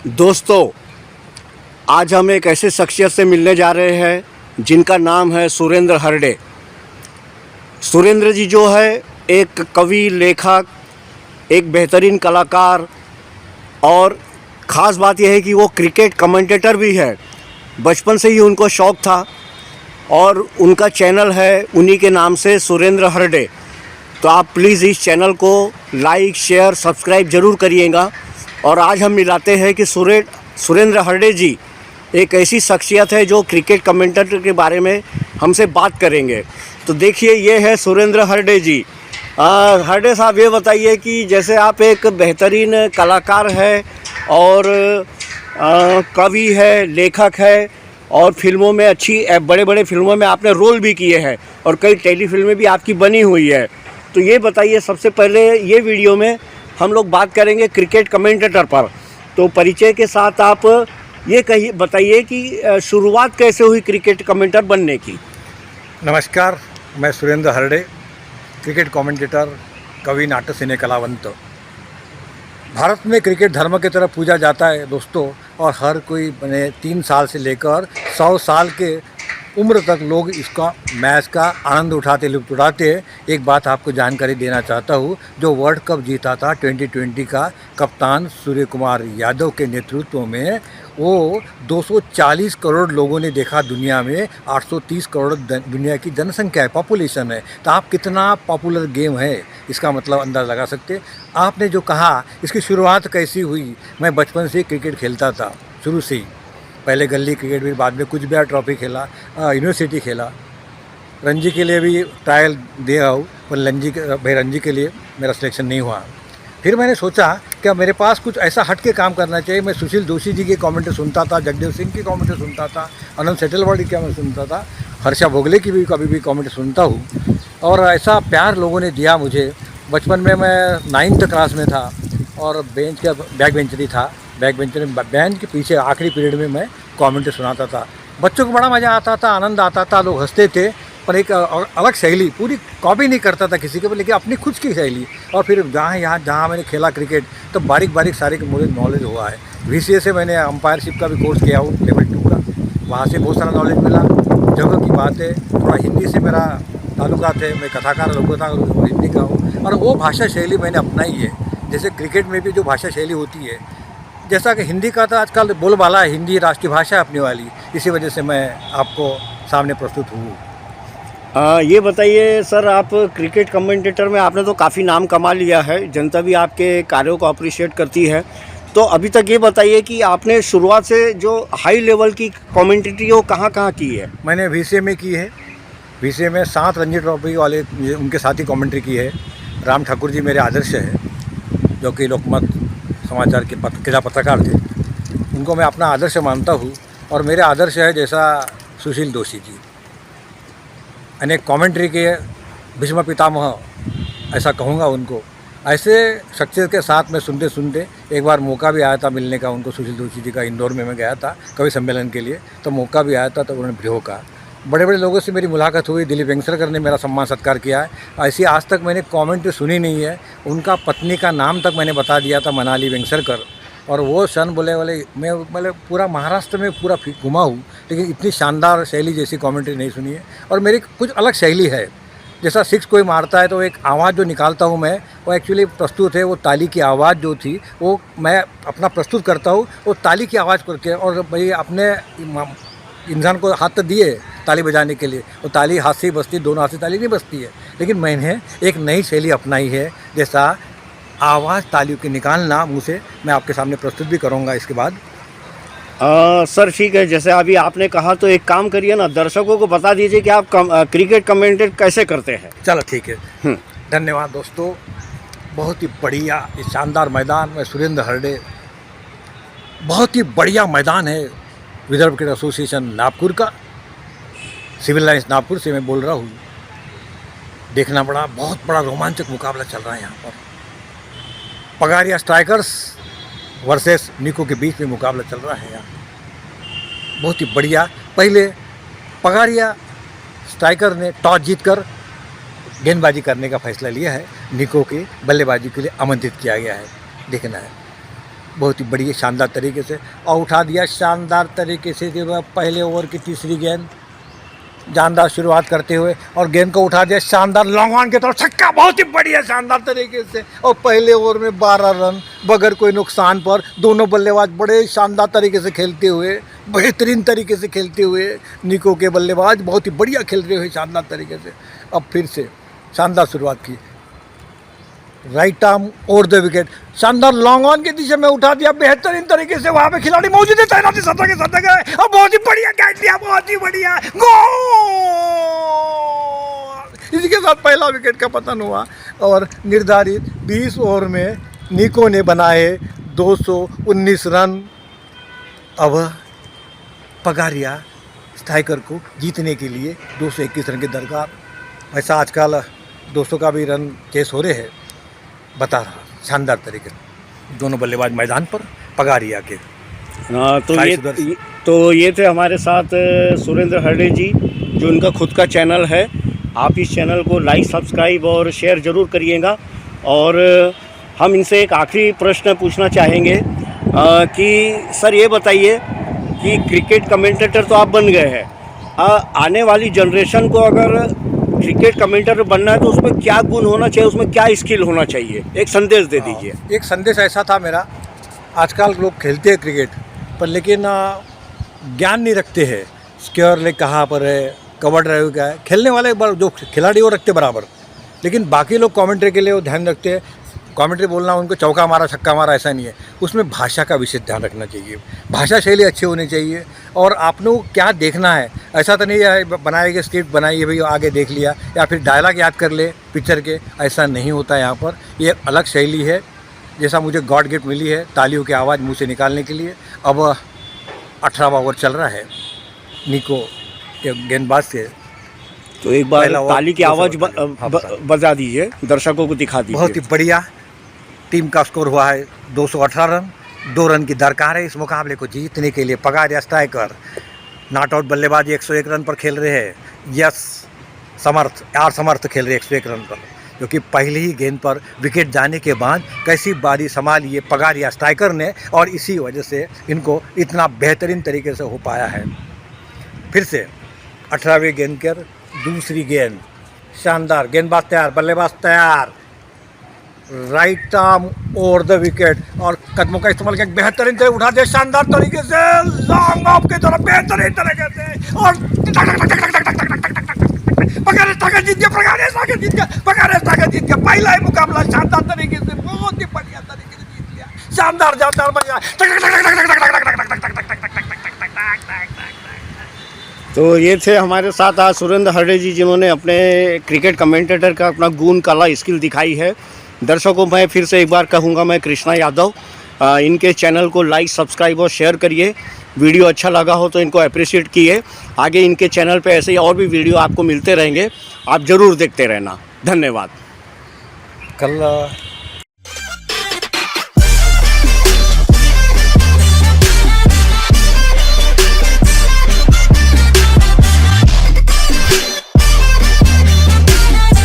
दोस्तों, आज हम एक ऐसे शख्सियत से मिलने जा रहे हैं जिनका नाम है सुरेंद्र हरडे। सुरेंद्र जी जो है एक कवि, लेखक, एक बेहतरीन कलाकार और ख़ास बात यह है कि वो क्रिकेट कमेंटेटर भी है। बचपन से ही उनको शौक़ था और उनका चैनल है उन्हीं के नाम से, सुरेंद्र हरडे। तो आप प्लीज़ इस चैनल को लाइक, शेयर, सब्सक्राइब ज़रूर करिएगा। और आज हम मिलाते हैं कि सुरेंद्र हरडे जी एक ऐसी शख्सियत है जो क्रिकेट कमेंटेटर के बारे में हमसे बात करेंगे। तो देखिए, ये है सुरेंद्र हरडे जी। हरडे साहब, ये बताइए कि जैसे आप एक बेहतरीन कलाकार है और कवि है, लेखक है और फिल्मों में बड़े बड़े फिल्मों में आपने रोल भी किए हैं और कई टेलीफिल्में भी आपकी बनी हुई है। तो ये बताइए, सबसे पहले ये वीडियो में हम लोग बात करेंगे क्रिकेट कमेंटेटर पर। तो परिचय के साथ आप ये बताइए कि शुरुआत कैसे हुई क्रिकेट कमेंटेटर बनने की। नमस्कार, मैं सुरेंद्र हरडे, क्रिकेट कमेंटेटर, कवि, नाटक, सिने कलावंत। भारत में क्रिकेट धर्म की तरह पूजा जाता है दोस्तों, और हर कोई 3 साल से लेकर 100 साल के उम्र तक लोग इसका मैच का आनंद उठाते, लुत्फ़ उठाते। एक बात आपको जानकारी देना चाहता हूँ, जो वर्ल्ड कप जीता था 2020 का कप्तान सूर्य कुमार यादव के नेतृत्व में, वो 240 करोड़ लोगों ने देखा दुनिया में। 830 करोड़ दुनिया की जनसंख्या है, पॉपुलेशन है। तो आप कितना पॉपुलर गेम है इसका मतलब अंदाज़ लगा सकते। आपने जो कहा इसकी शुरुआत कैसी हुई, मैं बचपन से क्रिकेट खेलता था, शुरू से ही। पहले गली क्रिकेट, भी बाद में कुछ बिहार ट्रॉफी खेला, यूनिवर्सिटी खेला, रणजी के लिए भी ट्रायल दिया हूँ, पर रणजी के लिए मेरा सिलेक्शन नहीं हुआ। फिर मैंने सोचा कि मेरे पास कुछ ऐसा हट के काम करना चाहिए। मैं सुशील जोशी जी के कमेंट्री सुनता था, जगदेव सिंह की कमेंट्री सुनता था, अनंत सेटलवाड़ी की मैं सुनता था, हर्षा भोगले की भी कभी भी कमेंट्री सुनता हूँ। और ऐसा प्यार लोगों ने दिया मुझे। बचपन में मैं 9th क्लास में था और बैक बेंचरी था। बेंच के पीछे आखिरी पीरियड में मैं कमेंट्री सुनाता था। बच्चों को बड़ा मज़ा आता था, आनंद आता था, लोग हंसते थे। पर एक अलग शैली, पूरी कॉपी नहीं करता था किसी के, लेकिन अपनी खुद की शैली। और फिर जहाँ मैंने खेला क्रिकेट, तो बारीक बारीक सारे मुझे नॉलेज हुआ है। VCA से मैंने अंपायरशिप का भी कोर्स किया हूँ, लेवल 2 का। वहाँ से बहुत सारा नॉलेज मिला। जगह की बात है, थोड़ा हिंदी से मेरा ताल्लुकात है, मैं कथाकार, लोककथा हिंदी का हूँ, और वो भाषा शैली मैंने अपनाई है। जैसे क्रिकेट में भी जो भाषा शैली होती है, जैसा कि हिंदी का तो आजकल बोलबाला है, हिंदी राष्ट्रीय भाषा है अपनी वाली, इसी वजह से मैं आपको सामने प्रस्तुत हूँ। ये बताइए सर, आप क्रिकेट कमेंटेटर में आपने तो काफ़ी नाम कमा लिया है, जनता भी आपके कार्यों को अप्रिशिएट करती है। तो अभी तक ये बताइए कि आपने शुरुआत से जो हाई लेवल की कमेंटेटरी वो कहाँ कहाँ की है। मैंने VCA में की है। VCA में 7 रणजी ट्रॉफी वाले उनके साथ ही कमेंट्री की है। राम ठाकुर जी मेरे आदर्श है, जो कि लोकमत समाचार के पत्रकार थे। उनको मैं अपना आदर्श मानता हूँ। और मेरे आदर्श है जैसा सुशील जोशी जी, अनेक कमेंट्री के भीष्म पितामह, ऐसा कहूँगा उनको। ऐसे शख्सियत के साथ में सुनते सुनते एक बार मौका भी आया था मिलने का उनको, सुशील जोशी जी का। इंदौर में मैं गया था कवि सम्मेलन के लिए, तो मौका भी आया था। तो उन्होंने भ्रियो का बड़े बड़े लोगों से मेरी मुलाकात हुई। दिलीप वेंगसरकर ने मेरा सम्मान सत्कार किया है। ऐसी आज तक मैंने कमेंट्री सुनी नहीं है। उनका पत्नी का नाम तक मैंने बता दिया था, मनाली वेंगसरकर। और वो सन बोले वाले, मैं मतलब पूरा महाराष्ट्र में पूरा घुमा हूँ, लेकिन इतनी शानदार शैली जैसी कमेंट्री नहीं सुनी है। और मेरी कुछ अलग शैली है। जैसा 6 कोई मारता है तो एक आवाज़ जो निकालता हूँ मैं, वो एक्चुअली प्रस्तुत है। वो ताली की आवाज़ जो थी, वो मैं अपना प्रस्तुत करता हूँ, वो ताली की आवाज़ करके। और भाई अपने इंसान को हाथ दिए ताली बजाने के लिए, वो ताली हाथ से ही बजती, दोनों हाथ से ताली नहीं बजती है। लेकिन मैंने एक नई शैली अपनाई है, जैसा आवाज़ तालियों की निकालना मुँह से, मैं आपके सामने प्रस्तुत भी करूँगा इसके बाद। सर ठीक है, जैसे अभी आपने कहा, तो एक काम करिए ना, दर्शकों को बता दीजिए कि आप क्रिकेट कमेंटेट कैसे करते हैं। चलो ठीक है। धन्यवाद दोस्तों। बहुत ही बढ़िया शानदार मैदान में सुरेंद्र हरडे, बहुत ही बढ़िया मैदान है विदर्भ क्रिकेट एसोसिएशन नागपुर का, सिविल लाइन्स नागपुर से मैं बोल रहा हूँ। देखना पड़ा, बहुत बड़ा रोमांचक मुकाबला चल रहा है यहाँ पर। पगारिया स्ट्राइकर्स वर्सेस निको के बीच में मुकाबला चल रहा है यहाँ, बहुत ही बढ़िया। पहले पगारिया स्ट्राइकर ने टॉस जीतकर गेंदबाजी करने का फैसला लिया है। निको के बल्लेबाजी के लिए आमंत्रित किया गया है। देखना है। बहुत ही बढ़िया शानदार तरीके से और उठा दिया शानदार तरीके से। पहले ओवर की तीसरी गेंद जानदार शुरुआत करते हुए और गेंद को उठा दिया शानदार लॉन्ग ऑन की तरफ, छक्का बहुत ही बढ़िया शानदार तरीके से। और पहले ओवर में 12 रन बगैर कोई नुकसान पर दोनों बल्लेबाज बड़े शानदार तरीके से खेलते हुए, बेहतरीन तरीके से खेलते हुए। निको के बल्लेबाज बहुत ही बढ़िया खेल रहे हुए शानदार तरीके से। अब फिर से शानदार शुरुआत की, right arm over the wicket, शानदार लॉन्ग ऑन की दिशा में उठा दिया बेहतरीन तरीके से। वहां पे खिलाड़ी मौजूद है, तैनाती सतह के सतह गए और बहुत ही बढ़िया कैच लिया, बहुत ही बढ़िया गोल। इसी के साथ पहला विकेट का पतन हुआ और निर्धारित 20 ओवर में निको ने बनाए 219 रन। अब पगारिया स्ट्राइकर को जीतने के लिए 221 रन की दरकार। ऐसा आजकल 200 का भी रन चेस हो रहे हैं, बता रहा शानदार तरीके से दोनों बल्लेबाज मैदान पर पगारिया के। हाँ, तो ये थे हमारे साथ सुरेंद्र हरडे जी, जो उनका खुद का चैनल है। आप इस चैनल को लाइक, सब्सक्राइब और शेयर ज़रूर करिएगा। और हम इनसे एक आखिरी प्रश्न पूछना चाहेंगे कि सर ये बताइए कि क्रिकेट कमेंटेटर तो आप बन गए हैं, आने वाली जनरेशन को अगर क्रिकेट कमेंटेटर बनना है तो उसमें क्या गुण होना चाहिए, उसमें क्या स्किल होना चाहिए, एक संदेश दे दीजिए। एक संदेश ऐसा था मेरा, आजकल लोग खेलते हैं क्रिकेट पर लेकिन ज्ञान नहीं रखते हैं, स्क्योर ले कहाँ पर है, कवर ड्राइव क्या है। खेलने वाले जो खिलाड़ी वो रखते बराबर, लेकिन बाकी लोग कमेंट्री के लिए वो ध्यान रखते हैं। कमेंट्री बोलना उनको चौका मारा छक्का मारा ऐसा नहीं है, उसमें भाषा का विशेष ध्यान रखना चाहिए, भाषा शैली अच्छी होनी चाहिए। और आपने क्या देखना है, ऐसा तो नहीं है बनाएंगे स्क्रिप्ट बनाइए भाई आगे देख लिया या फिर डायलॉग याद कर ले पिक्चर के, ऐसा नहीं होता है। यहाँ पर ये अलग शैली है, जैसा मुझे गॉड गिफ्ट मिली है तालियों की आवाज़ मुँह से निकालने के लिए। अब 18वां ओवर चल रहा है निको के गेंदबाज से, तो एक बार ताली की आवाज़ बजा दीजिए, दर्शकों को दिखा दीजिए। बहुत ही बढ़िया टीम का स्कोर हुआ है 218 रन, 2 रन की दरकार है इस मुकाबले को जीतने के लिए। पगारिया स्ट्राइकर नॉट आउट बल्लेबाजी 101 रन पर खेल रहे हैं। यस समर्थ खेल रहे हैं 101 रन पर, जो कि पहली ही गेंद पर विकेट जाने के बाद कैसी बारी संभाली है पगारिया स्ट्राइकर ने, और इसी वजह से इनको इतना बेहतरीन तरीके से हो पाया है। फिर से 18वीं गेंद कर दूसरी गेंद, शानदार गेंदबाज तैयार, बल्लेबाज तैयार, right arm over the wicket और कदमों का इस्तेमाल करके बेहतरीन तरीके उठा दिया शानदार तरीके से लॉन्ग ऑफ की तरफ बेहतरीन तरीके से। और पगारिया जीत गया, पगारिया जीत गया पहला ही मुकाबला शानदार तरीके से, बहुत ही बढ़िया तरीके से जीत गया, शानदार बढ़िया। तो ये थे हमारे साथ आज सुरेंद्र हरडे जी, जिन्होंने अपने क्रिकेट कमेंटेटर का अपना गुण कला स्किल दिखाई है। दर्शकों मैं फिर से एक बार कहूँगा, मैं कृष्णा यादव, इनके चैनल को लाइक, सब्सक्राइब और शेयर करिए। वीडियो अच्छा लगा हो तो इनको अप्रिशिएट किए। आगे इनके चैनल पे ऐसे ही और भी वीडियो आपको मिलते रहेंगे, आप ज़रूर देखते रहना। धन्यवाद। कल